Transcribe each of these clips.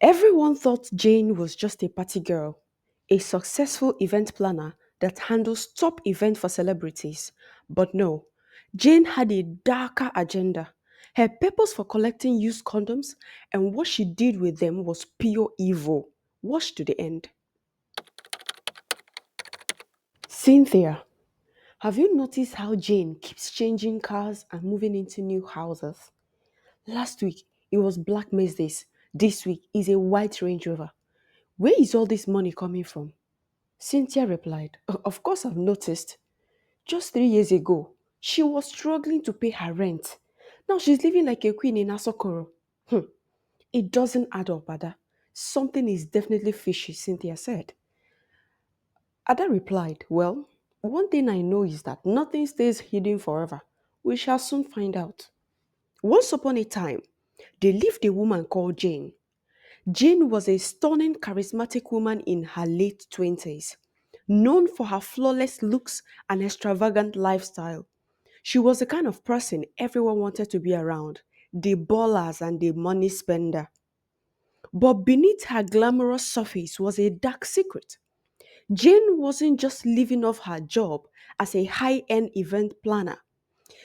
Everyone thought Jane was just a party girl, a successful event planner that handles top events for celebrities. But no, Jane had a darker agenda. Her purpose for collecting used condoms and what she did with them was pure evil. Watch to the end. Cynthia, have you noticed how Jane keeps changing cars and moving into new houses? Last week it was Black Mazda's. This week is a white Range Rover. Where is all this money coming from? Cynthia replied, Of course, I've noticed. Just 3 years ago, she was struggling to pay her rent. Now she's living like a queen in Asokoro. It doesn't add up, Ada. Something is definitely fishy, Cynthia said. Ada replied, Well, one thing I know is that nothing stays hidden forever. We shall soon find out. Once upon a time, there lived a woman called Jane. Jane was a stunning, charismatic woman in her late 20s, known for her flawless looks and extravagant lifestyle. She was the kind of person everyone wanted to be around, the ballers and the money spender. But beneath her glamorous surface was a dark secret. Jane wasn't just living off her job as a high end event planner.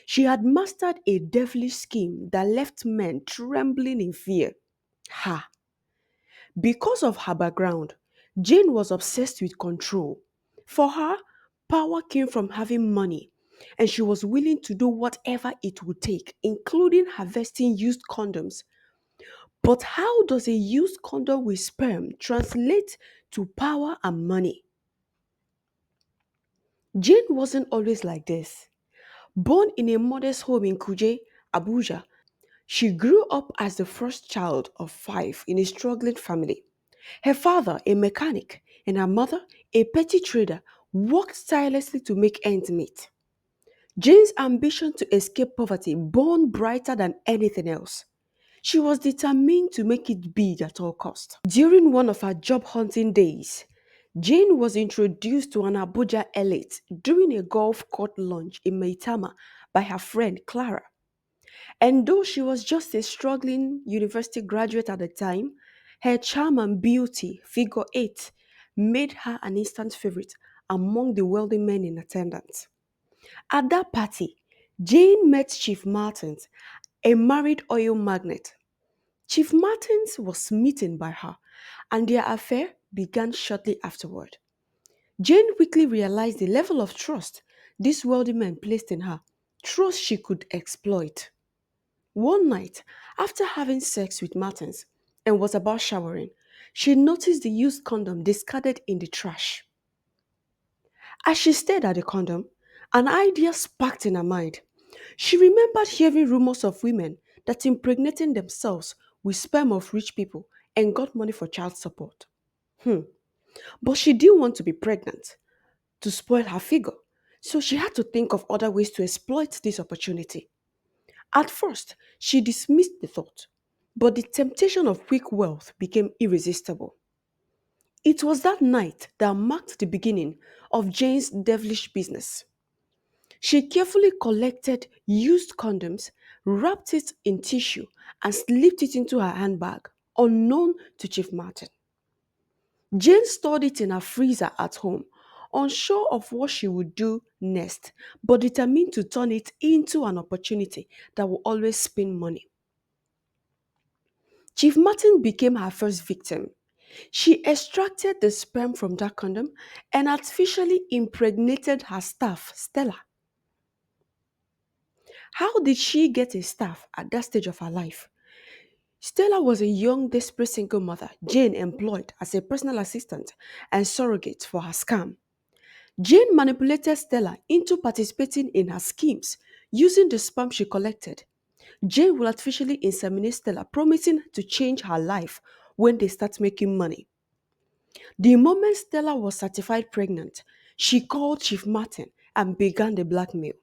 She had mastered a devilish scheme that left men trembling in fear. Ha! Because of her background, Jane was obsessed with control. For her, power came from having money, and she was willing to do whatever it would take, including harvesting used condoms. But how does a used condom with sperm translate to power and money? Jane wasn't always like this. Born in a modest home in Kuje, Abuja, she grew up as the first child of five in a struggling family. Her father, a mechanic, and her mother, a petty trader, worked tirelessly to make ends meet. Jane's ambition to escape poverty burned brighter than anything else. She was determined to make it big at all cost. During one of her job hunting days, Jane was introduced to an Abuja elite during a golf court lunch in Maitama by her friend Clara. And though she was just a struggling university graduate at the time, her charm and beauty, figure eight, made her an instant favorite among the wealthy men in attendance. At that party, Jane met Chief Martins, a married oil magnate. Chief Martins was smitten by her, and their affair began shortly afterward. Jane quickly realized the level of trust this wealthy man placed in her, trust she could exploit. One night, after having sex with Martins and was about showering, she noticed the used condom discarded in the trash. As she stared at the condom, an idea sparked in her mind. She remembered hearing rumors of women that impregnating themselves with sperm of rich people and got money for child support. Hmm. But she didn't want to be pregnant to spoil her figure, so she had to think of other ways to exploit this opportunity. At first, she dismissed the thought, but the temptation of quick wealth became irresistible. It was that night that marked the beginning of Jane's devilish business. She carefully collected used condoms, wrapped it in tissue, and slipped it into her handbag, unknown to Chief Martin. Jane stored it in her freezer at home, unsure of what she would do next, but determined to turn it into an opportunity that will always spin money. Chief Martin became her first victim. She extracted the sperm from that condom and artificially impregnated her staff, Stella. How did she get a staff at that stage of her life? Stella was a young, desperate single mother Jane employed as a personal assistant and surrogate for her scam. Jane manipulated Stella into participating in her schemes using the sperm she collected. Jane will artificially inseminate Stella, promising to change her life when they start making money. The moment Stella was certified pregnant, she called Chief Martin and began the blackmail.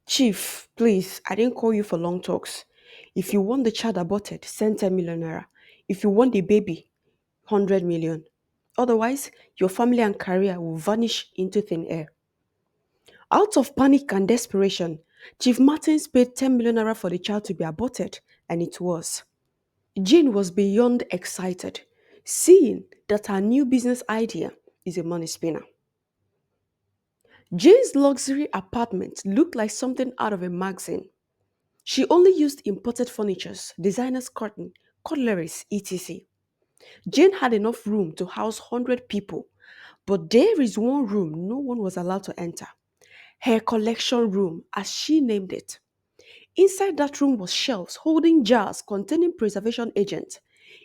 Chief, please, I didn't call you for long talks. If you want the child aborted, send 10 million naira. If you want the baby, 100 million. Otherwise, your family and career will vanish into thin air. Out of panic and desperation, Chief Martins paid 10 million naira for the child to be aborted, and it was. Jane was beyond excited, seeing that her new business idea is a money spinner. Jane's luxury apartment looked like something out of a magazine. She only used imported furnitures, designers' curtain, cutleries, etc. Jane had enough room to house 100 people, but there is one room no one was allowed to enter. Her collection room, as she named it. Inside that room was shelves holding jars containing preservation agents.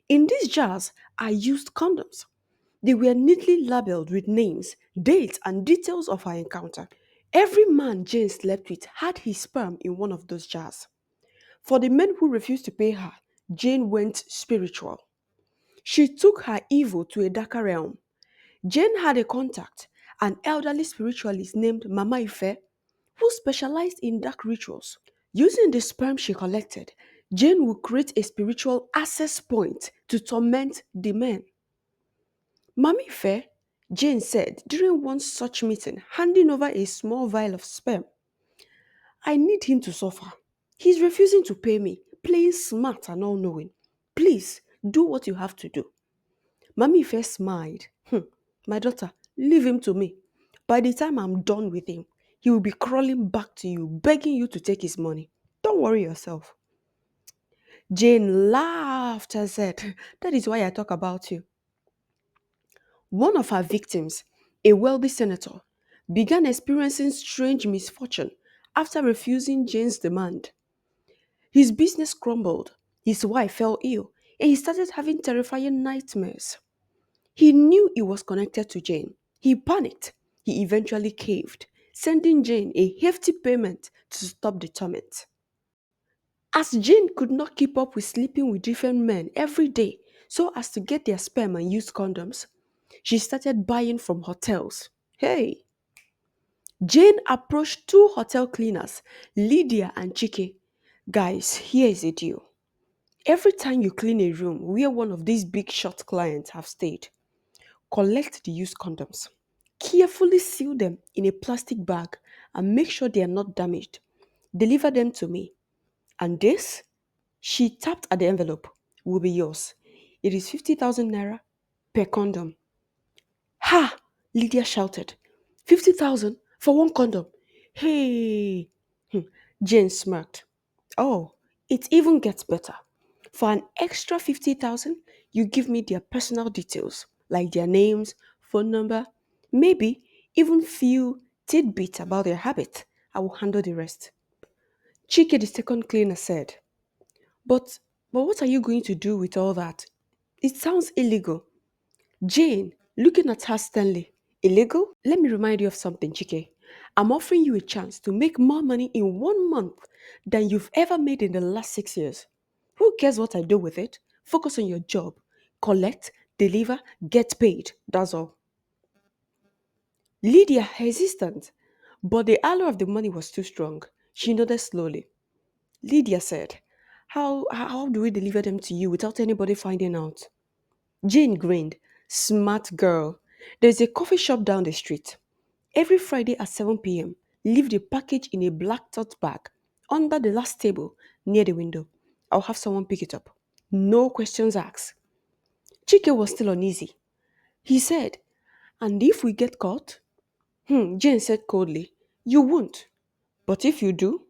In these jars are used condoms. They were neatly labeled with names, dates, and details of her encounter. Every man Jane slept with had his sperm in one of those jars. For the men who refused to pay her, Jane went spiritual. She took her evil to a darker realm. Jane had a contact, an elderly spiritualist named Mama Ife, who specialized in dark rituals. Using the sperm she collected, Jane would create a spiritual access point to torment the men. Mama Ife, Jane said during one such meeting, handing over a small vial of sperm, I need him to suffer. He's refusing to pay me, playing smart and all knowing. Please do what you have to do. Mommy first smiled. My daughter, leave him to me. By the time I'm done with him, he will be crawling back to you, begging you to take his money. Don't worry yourself. Jane laughed and said, that is why I talk about you. One of her victims, a wealthy senator, began experiencing strange misfortune after refusing Jane's demand. His business crumbled, his wife fell ill, and he started having terrifying nightmares. He knew it was connected to Jane. He panicked. He eventually caved, sending Jane a hefty payment to stop the torment. As Jane could not keep up with sleeping with different men every day so as to get their sperm and use condoms, she started buying from hotels. Hey! Jane approached two hotel cleaners, Lydia and Chike. Guys, here is a deal. Every time you clean a room where one of these big shot clients have stayed, collect the used condoms. Carefully seal them in a plastic bag and make sure they are not damaged. Deliver them to me. And this, she tapped at the envelope, will be yours. It is 50,000 naira per condom. Ha! Lydia shouted. 50,000 for one condom. Hey! Hmm. Jane smirked. Oh, it even gets better. For an extra 50,000, you give me their personal details, like their names, phone number, maybe even few tidbits about their habit. I will handle the rest. Chike, the second cleaner, said, But but what are you going to do with all that? It sounds illegal. Jane, looking at her sternly, illegal? Let me remind you of something, Chike. I'm offering you a chance to make more money in 1 month than you've ever made in the last 6 years. Who cares what I do with it? Focus on your job. Collect, deliver, get paid. That's all. Lydia hesitated, but the allure of the money was too strong. She nodded slowly. Lydia said, how do we deliver them to you without anybody finding out? Jane grinned. Smart girl. There's a coffee shop down the street. Every Friday at 7 p.m., leave the package in a black tote bag under the last table near the window. I'll have someone pick it up. No questions asked. Chike was still uneasy. He said, and if we get caught? Jane said coldly, you won't. But if you do,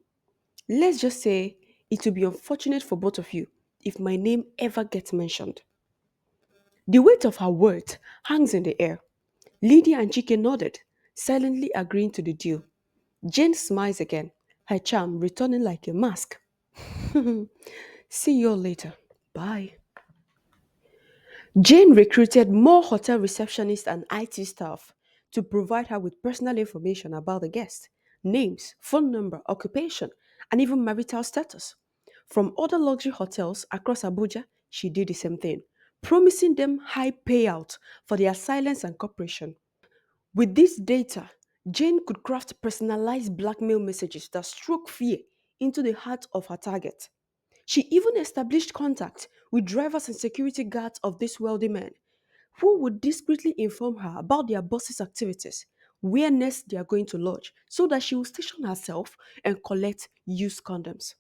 let's just say it will be unfortunate for both of you if my name ever gets mentioned. The weight of her words hangs in the air. Lydia and Chike nodded, silently agreeing to the deal. Jane smiles again, her charm returning like a mask. See you all later. Bye. Jane recruited more hotel receptionists and IT staff to provide her with personal information about the guest, names, phone number, occupation, and even marital status. From other luxury hotels across Abuja, she did the same thing, promising them high payout for their silence and cooperation. With this data, Jane could craft personalized blackmail messages that struck fear into the heart of her target. She even established contact with drivers and security guards of these wealthy men, who would discreetly inform her about their boss's activities, where next they are going to lodge, so that she will station herself and collect used condoms.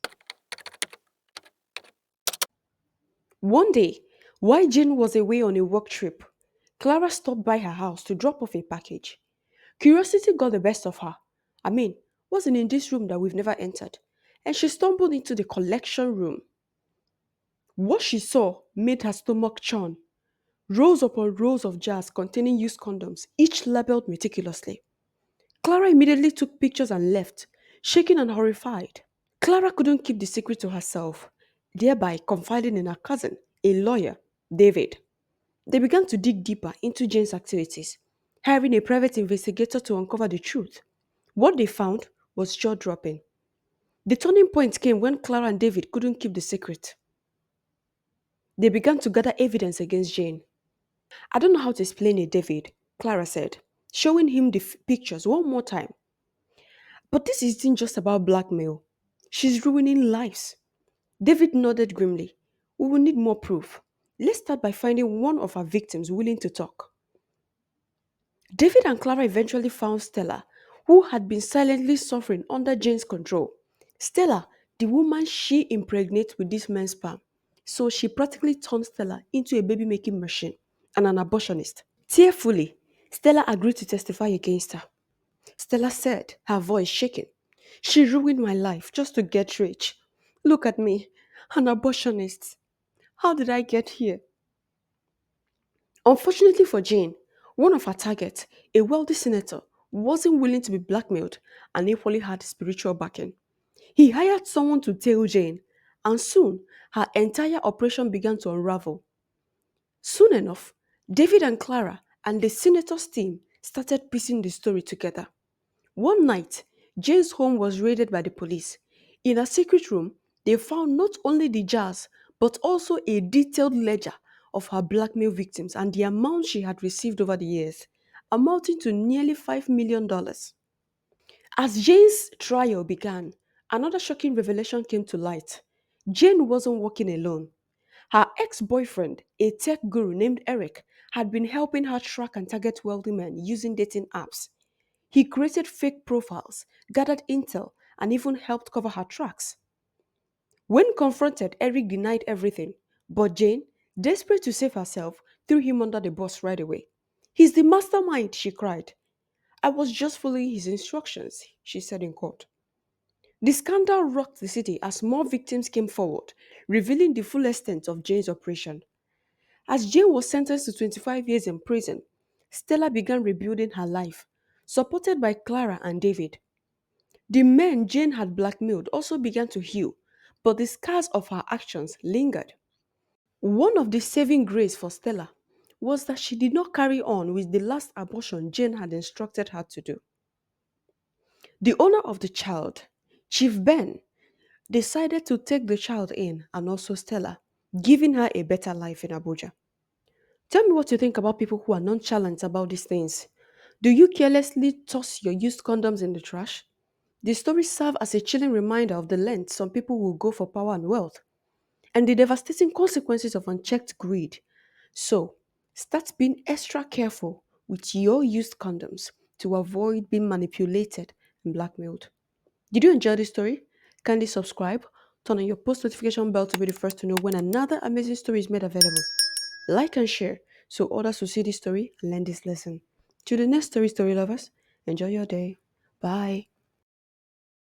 One day, while Jane was away on a work trip, Clara stopped by her house to drop off a package. Curiosity got the best of her. I mean, what's in this room that we've never entered? And she stumbled into the collection room. What she saw made her stomach churn. Rows upon rows of jars containing used condoms, each labeled meticulously. Clara immediately took pictures and left, shaken and horrified. Clara couldn't keep the secret to herself, thereby confiding in her cousin, a lawyer, David. They began to dig deeper into Jane's activities, hiring a private investigator to uncover the truth. What they found was jaw dropping. The turning point came when Clara and David couldn't keep the secret. They began to gather evidence against Jane. I don't know how to explain it, David, Clara said, showing him the pictures one more time. But this isn't just about blackmail. She's ruining lives. David nodded grimly. We will need more proof. Let's start by finding one of our victims willing to talk. David and Clara eventually found Stella, who had been silently suffering under Jane's control. Stella, the woman she impregnated with this man's sperm. So she practically turned Stella into a baby making machine and an abortionist. Tearfully, Stella agreed to testify against her. Stella said, her voice shaking, "She ruined my life just to get rich. Look at me, an abortionist. How did I get here?" Unfortunately for Jane, one of her targets, a wealthy senator, wasn't willing to be blackmailed and equally had spiritual backing. He hired someone to tail Jane, and soon her entire operation began to unravel. Soon enough, David and Clara and the senator's team started piecing the story together. One night, Jane's home was raided by the police. In a secret room, they found not only the jars, but also a detailed ledger of her blackmail victims and the amount she had received over the years, amounting to nearly $5 million. As Jane's trial began, another shocking revelation came to light. Jane wasn't working alone. Her ex boyfriend, a tech guru named Eric, had been helping her track and target wealthy men using dating apps. He created fake profiles, gathered intel, and even helped cover her tracks. When confronted, Eric denied everything, but Jane, desperate to save herself, threw him under the bus right away. "He's the mastermind," she cried. "I was just following his instructions," she said in court. The scandal rocked the city as more victims came forward, revealing the full extent of Jane's operation. As Jane was sentenced to 25 years in prison, Stella began rebuilding her life, supported by Clara and David. The men Jane had blackmailed also began to heal, but the scars of her actions lingered. One of the saving grace for Stella was that she did not carry on with the last abortion Jane had instructed her to do. The owner of the child, Chief Ben, decided to take the child in and also Stella, giving her a better life in Abuja. Tell me what you think about people who are nonchalant about these things. Do you carelessly toss your used condoms in the trash? The stories serve as a chilling reminder of the lengths some people will go for power and wealth, and the devastating consequences of unchecked greed. So, start being extra careful with your used condoms to avoid being manipulated and blackmailed. Did you enjoy this story? Kindly subscribe, turn on your post notification bell to be the first to know when another amazing story is made available. Like and share so others will see this story and learn this lesson. To the next story, story lovers, enjoy your day. Bye.